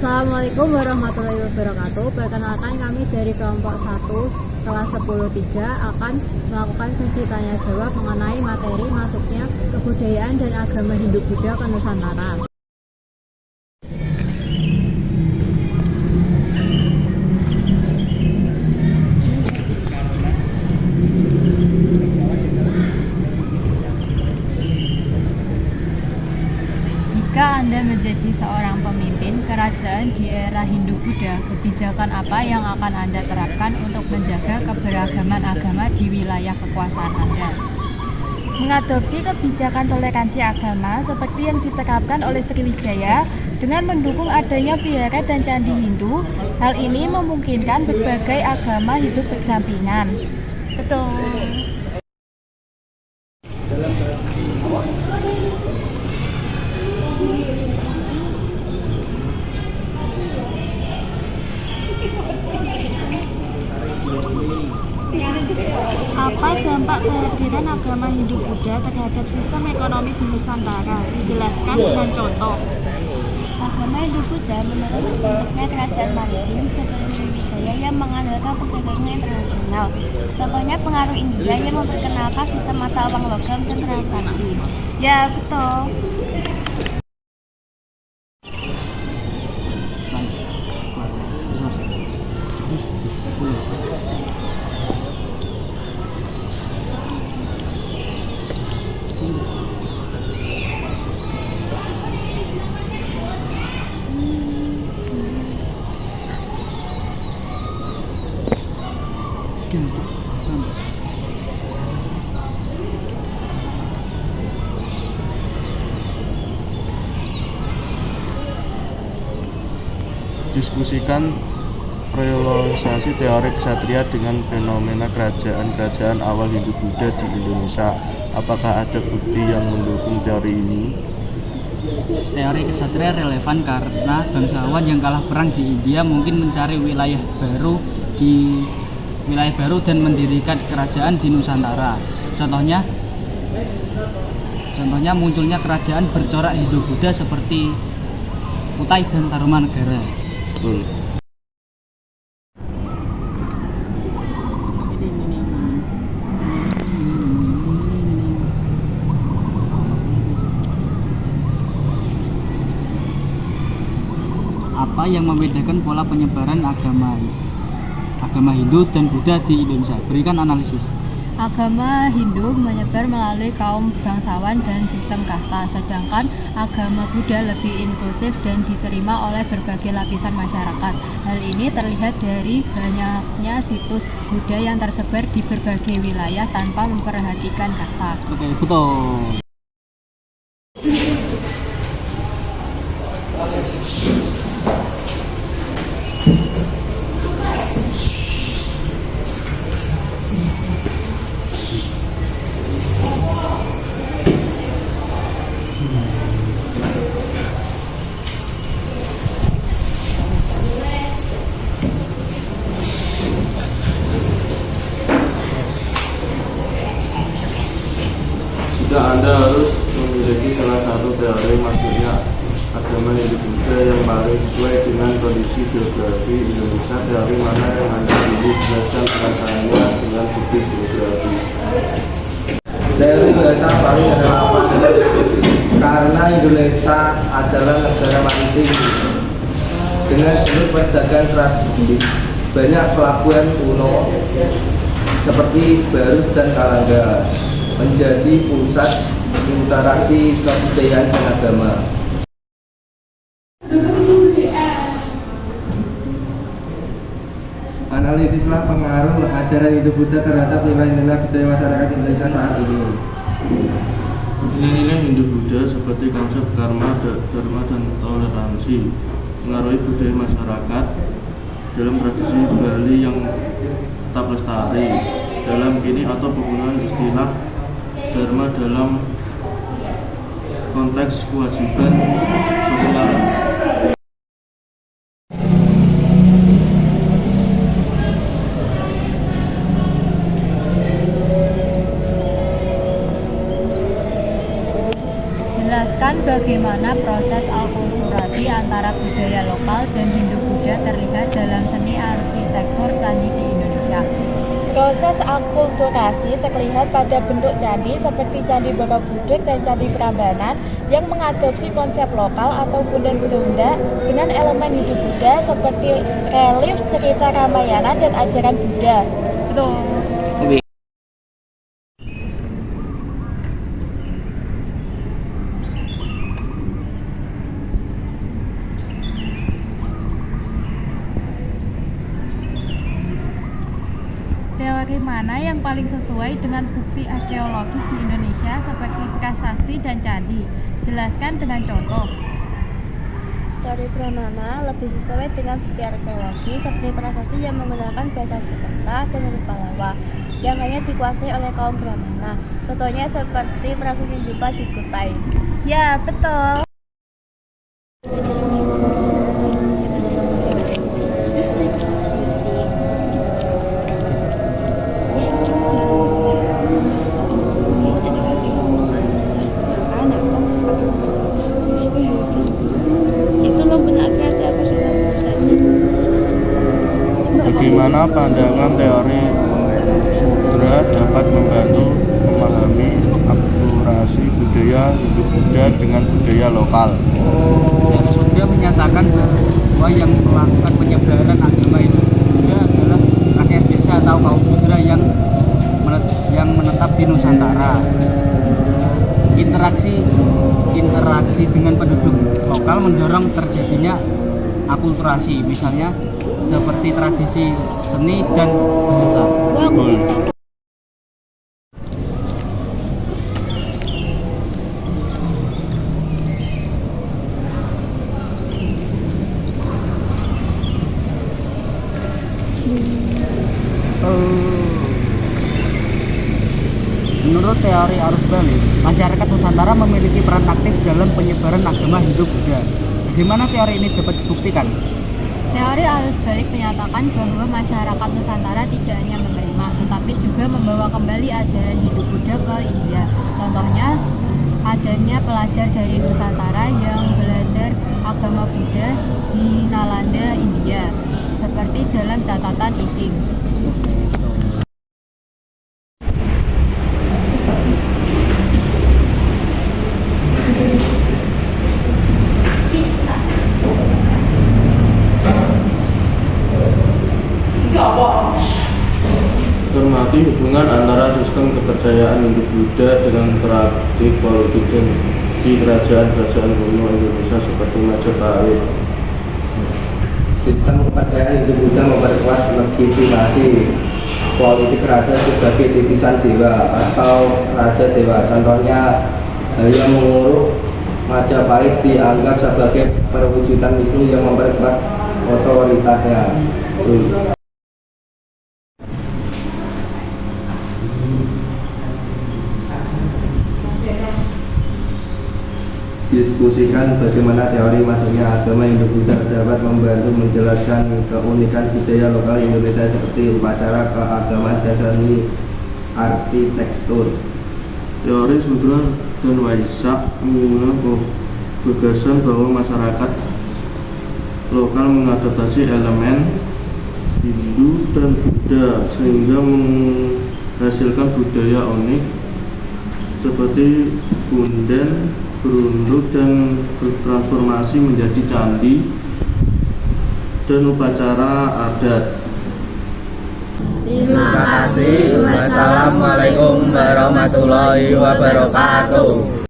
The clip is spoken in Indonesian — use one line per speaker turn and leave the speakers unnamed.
Assalamualaikum warahmatullahi wabarakatuh. Perkenalkan kami dari kelompok 1 kelas 10-3 akan melakukan sesi tanya jawab mengenai materi masuknya kebudayaan dan agama Hindu-Buddha ke Nusantara. Jika Anda menjadi seorang pemimpin kerajaan di era Hindu-Buddha, kebijakan apa yang akan Anda terapkan untuk menjaga keberagaman agama di wilayah kekuasaan Anda?
Mengadopsi kebijakan toleransi agama seperti yang diterapkan oleh Sriwijaya dengan mendukung adanya vihara dan candi Hindu. Hal ini memungkinkan berbagai agama hidup berdampingan.
Betul.
Apa dampak kehadiran agama Hindu-Buddha terhadap sistem ekonomi di Nusantara? Dijelaskan dengan contoh.
Agama Hindu-Buddha menurut bentuknya kerajaan maritim seperti Sriwijaya yang mengandalkan perdagangan internasional. Contohnya pengaruh India yang memperkenalkan sistem mata uang logam dan transaksi.
Ya, betul.
Diskusikan realisasi teori ksatria dengan fenomena kerajaan-kerajaan awal Hindu-Buddha di Indonesia. Apakah ada bukti yang mendukung teori ini?
Teori ksatria relevan karena bangsawan yang kalah perang di India mungkin mencari wilayah baru dan mendirikan kerajaan di Nusantara. Contohnya munculnya kerajaan bercorak Hindu-Buddha seperti Kutai dan Tarumanegara.
Betul.
Apa yang membedakan pola penyebaran agama Hindu dan Buddha di Indonesia? Berikan analisis.
Agama Hindu menyebar melalui kaum bangsawan dan sistem kasta, sedangkan agama Buddha lebih inklusif dan diterima oleh berbagai lapisan masyarakat. Hal ini terlihat dari banyaknya situs Buddha yang tersebar di berbagai wilayah tanpa memperhatikan kasta.
Oke, betul.
Jika Anda harus memiliki salah satu teori masuknya agama Hindu-Buddha yang paling sesuai dengan kondisi geografi Indonesia, teori mana yang Anda pilih berdasarkan perasaannya dengan bukti geografi?
Teori dasar paling relevan karena Indonesia adalah negara maritim dengan jalur perdagangan strategis. Banyak pelabuhan kuno seperti Barus dan Kalangga menjadi pusat interaksi kebudayaan dan agama. Analisislah pengaruh ajaran Hindu-Buddha terhadap nilai-nilai budaya masyarakat Indonesia saat ini.
Nilai-nilai Hindu-Buddha seperti konsep karma, dharma, dan toleransi mengaruhi budaya masyarakat dalam tradisi Bali yang tetap lestari. Dalam kini atau penggunaan istilah dharma dalam konteks kewajiban sosial.
Jelaskan bagaimana proses akulturasi antara antara budaya lokal dan Hindu-Buddha terlihat dalam seni arsitektur candi di Indonesia.
Proses akulturasi terlihat pada bentuk candi seperti Candi Borobudur dan Candi Prambanan yang mengadopsi konsep lokal atau Bunda dengan elemen Hindu-Buddha seperti relief cerita Ramayana dan ajaran Buddha.
Betul.
Teori mana yang paling sesuai dengan bukti arkeologis di Indonesia seperti prasasti dan candi? Jelaskan dengan contoh.
Teori Brahmana lebih sesuai dengan bukti arkeologi seperti prasasti yang menggunakan bahasa Sanskerta dan rupa lawa yang hanya dikuasai oleh kaum Brahmana. Contohnya seperti prasasti Jumpa di Kutai.
Ya, betul.
Bagaimana pandangan teori Sudra dapat membantu memahami akulturasi budaya Hindu-Buddha dengan budaya lokal?
Teori Sudra menyatakan bahwa yang melakukan penyebaran agama Hindu-Buddha adalah rakyat desa atau kaum Sudra yang menetap di Nusantara. Interaksi dengan penduduk lokal mendorong terjadinya akulturasi, misalnya seperti tradisi seni dan bahasa. Menurut teori arus balik, masyarakat Nusantara memiliki peran aktif dalam penyebaran agama Hindu-Buddha. Bagaimana teori ini dapat dibuktikan?
Teori arus balik menyatakan bahwa masyarakat Nusantara tidak hanya menerima, tetapi juga membawa kembali ajaran Hindu-Buddha ke India. Contohnya, adanya pelajar dari Nusantara yang belajar agama Buddha di Nalanda, India, seperti dalam catatan Ising.
Cermati hubungan antara sistem kepercayaan Hindu-Buddha dengan praktik politik di kerajaan-kerajaan kuno Indonesia seperti Majapahit.
Sistem kepercayaan Hindu-Buddha memperkuat legitimasi politik raja sebagai titisan dewa atau raja dewa. Contohnya, Hayam Wuruk Majapahit dianggap sebagai perwujudan Wisnu yang memperkuat otoritasnya. Diskusikan bagaimana teori masuknya agama Hindu-Buddha dapat membantu menjelaskan keunikan budaya lokal Indonesia seperti upacara keagamaan dan seni arsitektur.
Teori Sudra dan Waisak menggunakan gagasan bahwa masyarakat lokal mengadaptasi elemen Hindu dan Buddha sehingga menghasilkan budaya unik seperti punden, berunduk dan bertransformasi menjadi candi dan upacara adat.
Terima kasih. Wassalamualaikum warahmatullahi wabarakatuh.